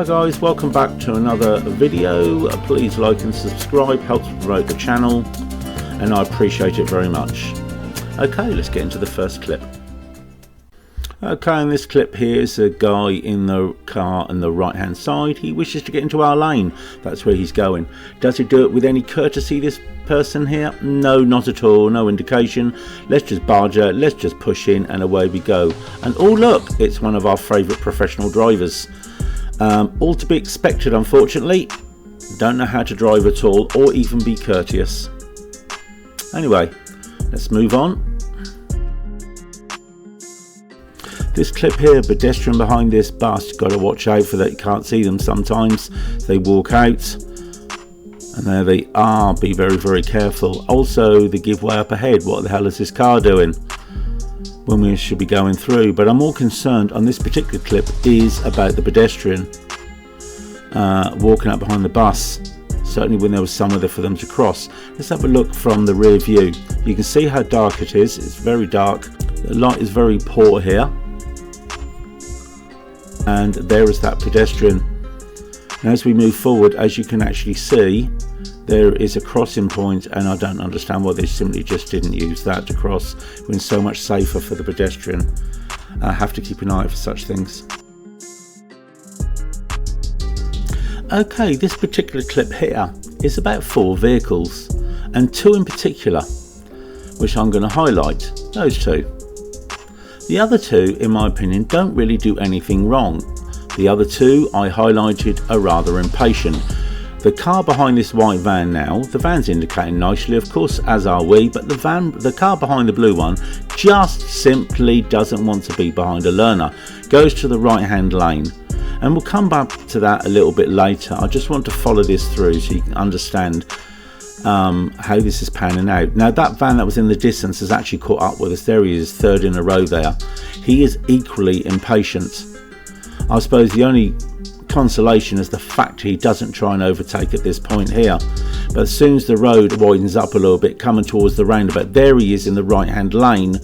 Hi guys, welcome back to another video. Please like and subscribe, helps promote the channel and I appreciate it very much. Okay, let's get into the first clip. Okay, in this clip here is a guy in the car on the right hand side. He wishes to get into our lane. That's where he's going. Does he do it with any courtesy, this person here? No, not at all. No indication. Let's just barge out, let's just push in and away we go. And oh look, it's one of our favourite professional drivers. All to be expected, unfortunately. Don't know how to drive at all or even be courteous. Anyway, let's move on. This clip here, pedestrian behind this bus, got to watch out for that. You can't see them sometimes. They walk out and there they are. Be very, very careful. Also, the give way up ahead. What the hell is this car doing when we should be going through? But I'm more concerned on this particular clip is about the pedestrian walking up behind the bus. Certainly when there was somewhere there for them to cross. Let's have a look from the rear view. You can see how dark it is. It's very dark. The light is very poor here. And there is that pedestrian. And as we move forward, as you can actually see, there is a crossing point, and I don't understand why they simply just didn't use that to cross when so much safer for the pedestrian. I have to keep an eye out for such things. Okay, this particular clip here is about 4 vehicles, and 2 in particular, which I'm going to highlight. Those 2. The other 2, in my opinion, don't really do anything wrong. The other 2 I highlighted are rather impatient. The car behind this white van now, the van's indicating nicely, of course, as are we, but the car behind the blue one just simply doesn't want to be behind a learner. Goes to the right hand lane. And we'll come back to that a little bit later. I just want to follow this through so you can understand how this is panning out. Now that van that was in the distance has actually caught up with us. There he is, 3rd in a row there. He is equally impatient. I suppose the only consolation is the fact he doesn't try and overtake at this point here. But as soon as the road widens up a little bit, coming towards the roundabout, there he is in the right hand lane.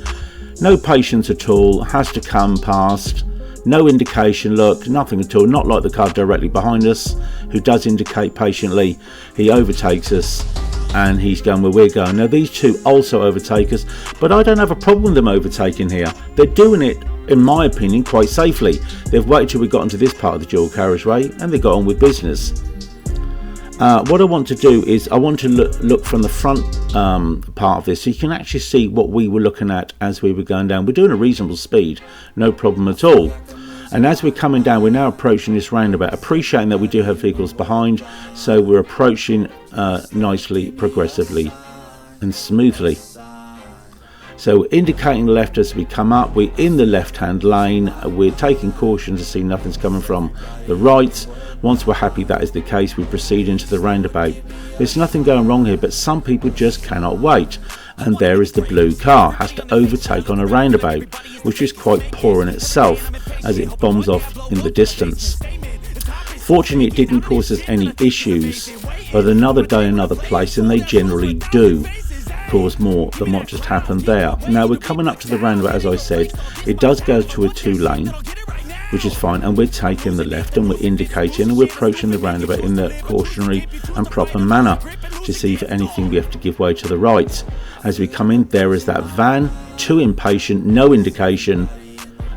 No patience at all, has to come past. No indication, look, nothing at all, not like the car directly behind us, who does indicate patiently. He overtakes us and he's going where we're going. Now these 2 also overtake us, but I don't have a problem with them overtaking here. They're doing it, in my opinion, quite safely. They've waited till we got into this part of the dual carriageway and they got on with business. What I want to do is I want to look from the front part of this so you can actually see what we were looking at as we were going down. We're doing a reasonable speed, no problem at all. And as we're coming down, we're now approaching this roundabout, appreciating that we do have vehicles behind, so we're approaching nicely, progressively and smoothly. So indicating left as we come up, we're in the left hand lane, we're taking caution to see nothing's coming from the right. Once we're happy that is the case, we proceed into the roundabout. There's nothing going wrong here, but some people just cannot wait. And there is the blue car, has to overtake on a roundabout, which is quite poor in itself as it bombs off in the distance. Fortunately, it didn't cause us any issues, but another day, another place, and they generally do cause more than what just happened there. Now we're coming up to the roundabout, as I said. It does go to a 2 lane, which is fine, and we're taking the left and we're indicating and we're approaching the roundabout in the cautionary and proper manner to see if anything we have to give way to the right. As we come in, there is that van, 2 impatient, no indication,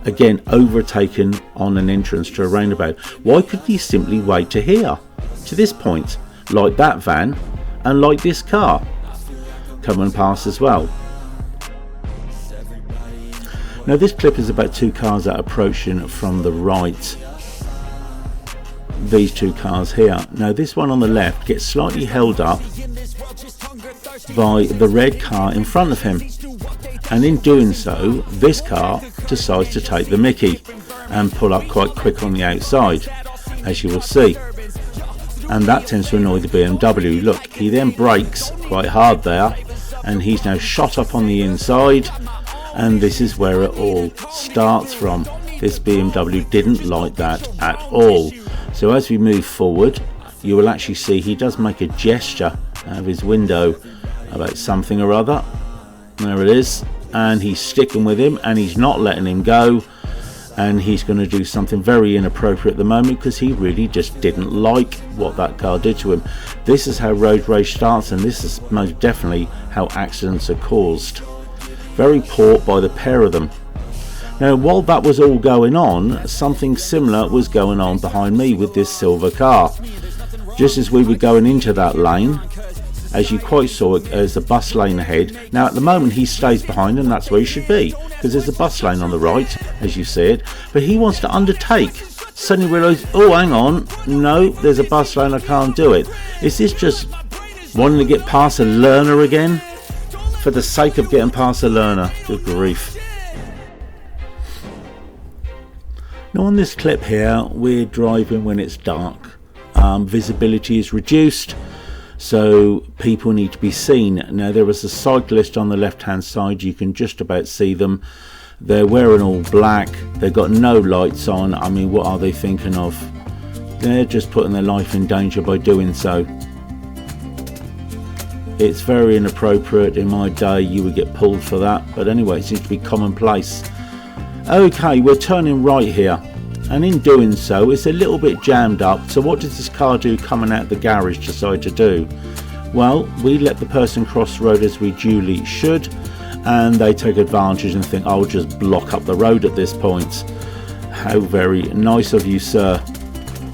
again overtaken on an entrance to a roundabout. Why could he simply wait to here, to this point, like that van and like this car coming past as well? Now this clip is about 2 cars that are approaching from the right. These 2 cars here. Now this one on the left gets slightly held up by the red car in front of him, and in doing so this car decides to take the mickey and pull up quite quick on the outside, as you will see, and that tends to annoy the BMW. Look, he then brakes quite hard there and he's now shot up on the inside, and this is where it all starts from. This BMW didn't like that at all. So as we move forward, you will actually see he does make a gesture out of his window about something or other. There it is, and he's sticking with him and he's not letting him go, and he's going to do something very inappropriate at the moment because he really just didn't like what that car did to him. This is how road rage starts, and this is most definitely how accidents are caused. Very poor by the pair of them. Now, while that was all going on, something similar was going on behind me with this silver car. Just as we were going into that lane, as you quite saw, there's a bus lane ahead. Now at the moment he stays behind, and that's where he should be, because there's a bus lane on the right, as you see it. But he wants to undertake. Suddenly realised, oh hang on, no, there's a bus lane, I can't do it. Is this just wanting to get past a learner again? For the sake of getting past a learner? Good grief. Now on this clip here, we're driving when it's dark. Visibility is reduced, so people need to be seen. Now there is a cyclist on the left hand side, you can just about see them. They're wearing all black, they've got no lights on. I mean, what are they thinking of? They're just putting their life in danger by doing so. It's very inappropriate. In my day you would get pulled for that, but anyway, it seems to be commonplace. Okay, we're turning right here, and in doing so it's a little bit jammed up. So what does this car do coming out the garage decide to do? Well, we let the person cross the road as we duly should, and they take advantage and think, I'll just block up the road at this point. How very nice of you, sir.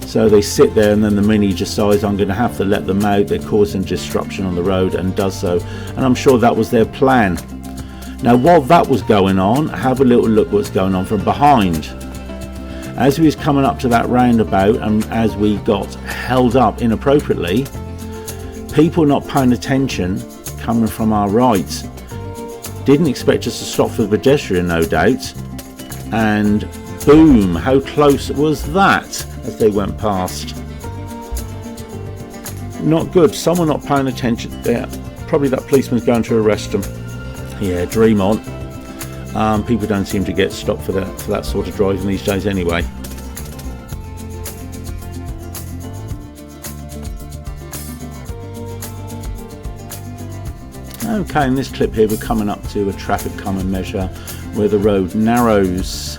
So they sit there, and then the Mini decides, I'm going to have to let them out, they're causing disruption on the road, and does so. And I'm sure that was their plan. Now while that was going on, have a little look what's going on from behind. As we was coming up to that roundabout, and as we got held up inappropriately, people not paying attention coming from our right didn't expect us to stop for the pedestrian, no doubt, and boom, how close was that as they went past. Not good. Someone not paying attention there. Probably that policeman's going to arrest them. Yeah, dream on. People don't seem to get stopped for that sort of driving these days anyway. Okay, in this clip here we're coming up to a traffic calming measure where the road narrows.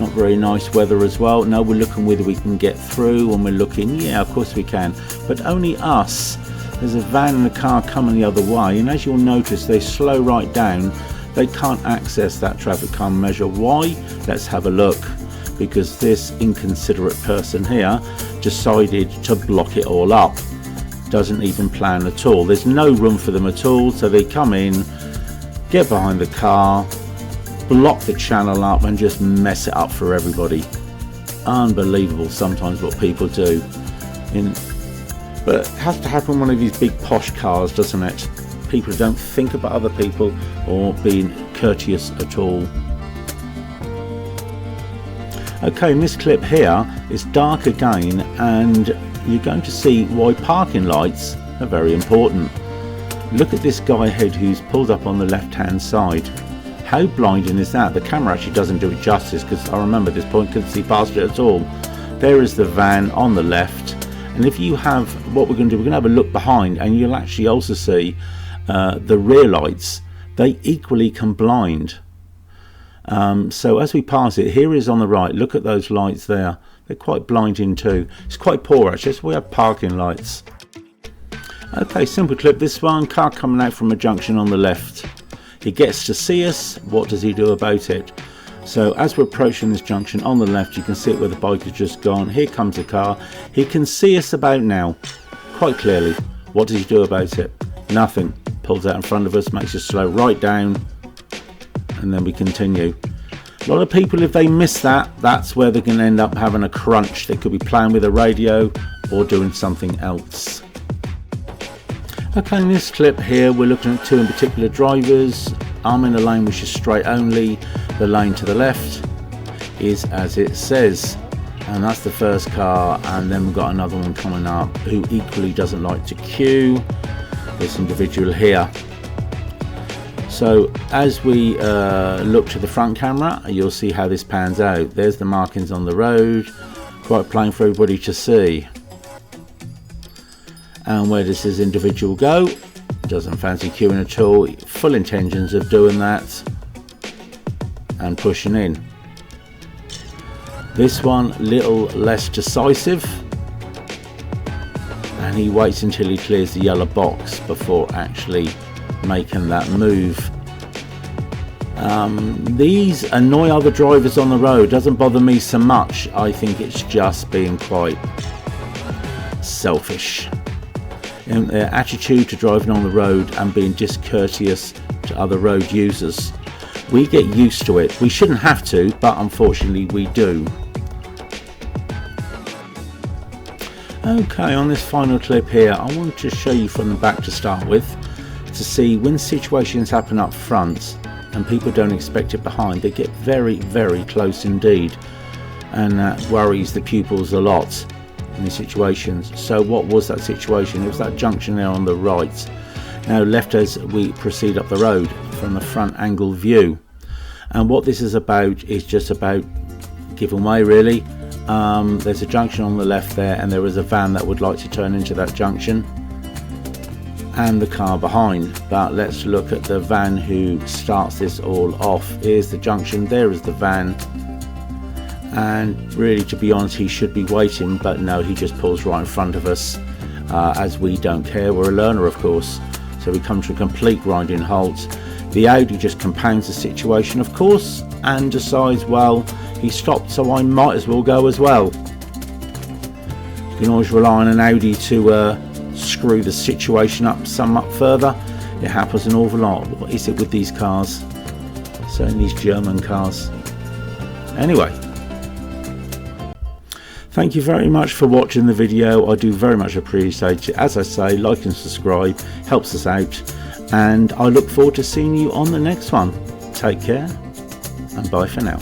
Not very nice weather as well. No, we're looking whether we can get through, and we're looking, yeah, of course we can, but only us. There's a van and a car coming the other way, and as you'll notice they slow right down. They can't access that traffic calm measure. Why? Let's have a look. Because this inconsiderate person here decided to block it all up. Doesn't even plan at all. There's no room for them at all, so they come in, get behind the car, block the channel up, and just mess it up for everybody. Unbelievable sometimes what people do. But it has to happen in one of these big posh cars, doesn't it? People who don't think about other people or being courteous at all. Okay, in this clip here it's dark again, and you're going to see why parking lights are very important. Look at this guy ahead who's pulled up on the left hand side. How blinding is that? The camera actually doesn't do it justice, because I remember at this point couldn't see past it at all. There is the van on the left, and if you have, what we're going to do, we're going to have a look behind, and you'll actually also see the rear lights. They equally can blind. So as we pass it, here is on the right, look at those lights there. They're quite blinding too. It's quite poor actually, so we have parking lights. Okay, simple clip this one. Car coming out from a junction on the left. He gets to see us. What does he do about it? So as we're approaching this junction on the left, you can see it where the bike has just gone. Here comes the car. He can see us about now, quite clearly. What does he do about it? Nothing. Pulls out in front of us, makes us slow right down, and then we continue. A lot of people, if they miss that, that's where they're going to end up having a crunch. They could be playing with a radio or doing something else. Okay, in this clip here we're looking at two in particular drivers. I'm in a lane which is straight only. The lane to the left is as it says, and that's the first car, and then we've got another one coming up who equally doesn't like to queue. This individual here. So as we look to the front camera, you'll see how this pans out. There's the markings on the road, quite plain for everybody to see. And where does this individual go? Doesn't fancy queuing at all. Full intentions of doing that and pushing in. This one little less decisive, and he waits until he clears the yellow box before actually making that move. These annoy other drivers on the road. Doesn't bother me so much. I think it's just being quite selfish in their attitude to driving on the road and being discourteous to other road users. We get used to it. We shouldn't have to, but unfortunately we do. Okay, on this final clip here, I want to show you from the back to start with, to see when situations happen up front and people don't expect it behind, they get very, very close indeed, and that worries the pupils a lot in these situations. So what was that situation? It was that junction there on the right. Now left as we proceed up the road from the front angle view, and what this is about is just about giving way really. There's a junction on the left there, and there is a van that would like to turn into that junction and the car behind. But let's look at the van who starts this all off. Here's the junction, there is the van, and really, to be honest, he should be waiting, but no, he just pulls right in front of us, as we don't care. We're a learner, of course, so we come to a complete grinding halt. The Audi just compounds the situation, of course, and decides, well, he stopped, so I might as well go as well. You can always rely on an Audi to screw the situation up further. It happens an awful lot. What is it with these cars? So in these German cars. Anyway, thank you very much for watching the video. I do very much appreciate it. As I say, like and subscribe helps us out, and I look forward to seeing you on the next one. Take care, and bye for now.